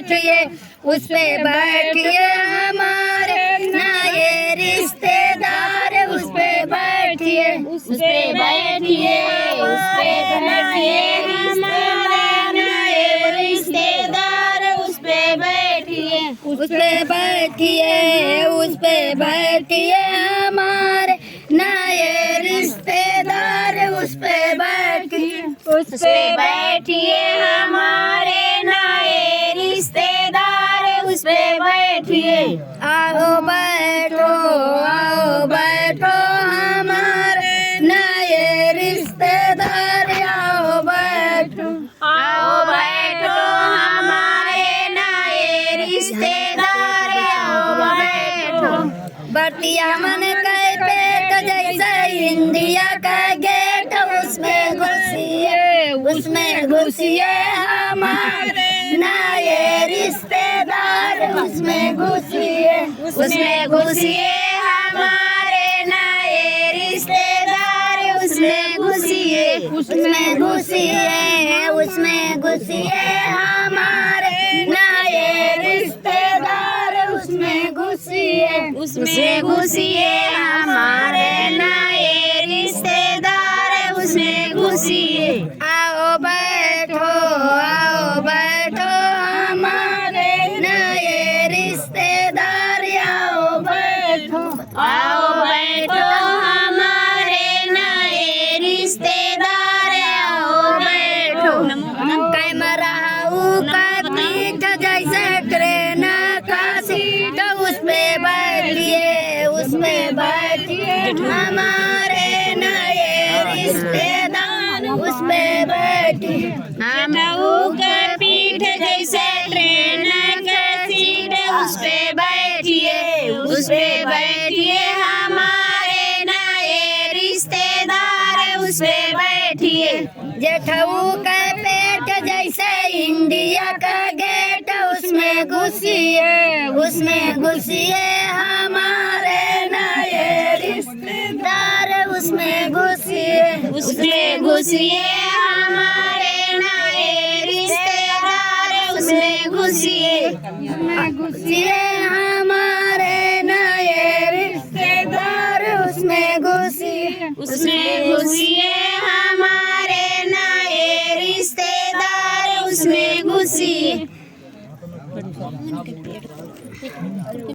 बैठिए उस पे बैठिए हमारे नए रिश्तेदार उस पे बैठिए उस पे बैठिए उस पे बैठिए हमारे नए रिश्तेदार उस पे बैठिए उस पे बैठिए उस पे बैठिए हमारे नए रिश्तेदार उस पे बैठिए उस पे बैठिए हमारे नए रिश्तेदार उस पे बैठिए आओ बैठो हमारे नए रिश्तेदार आओ बैठो हमारे नए रिश्तेदार आओ बैठो बटिया मन के पेट जैसे इंडिया का गेट उसमें घुसिए हमारे नए रिश्तेदार उसमें घुसिए हमारे नए रिश्तेदार उसमें घुसिए हमारे नए रिश्तेदार उसमें घुसिए हमारे नए रिश्तेदार उसमें घुसिए आओ बैठो हमारे नए रिश्तेदार आओ बैठो हमारे नए रिश्तेदार आओ बैठो कैमरा का पीठ जैसे ट्रेन का सीट उस पे बैठिए हमारे नए रिश्तेदार उस पे बैठिए का पीठ जैसे ट्रेन का सीट उस पे बैठिए हमारे नए रिश्तेदार उस पे बैठिए जेठऊ का पेट जैसे इंडिया का गेट उसमें घुसिए हमारे नए रिश्तेदार उसमें घुसिए हमारे नए रिश्तेदार उसमें घुसिए हमारे नए रिश्तेदार उसमें घुसिए हमारे नए रिश्तेदार उसमें घुसिए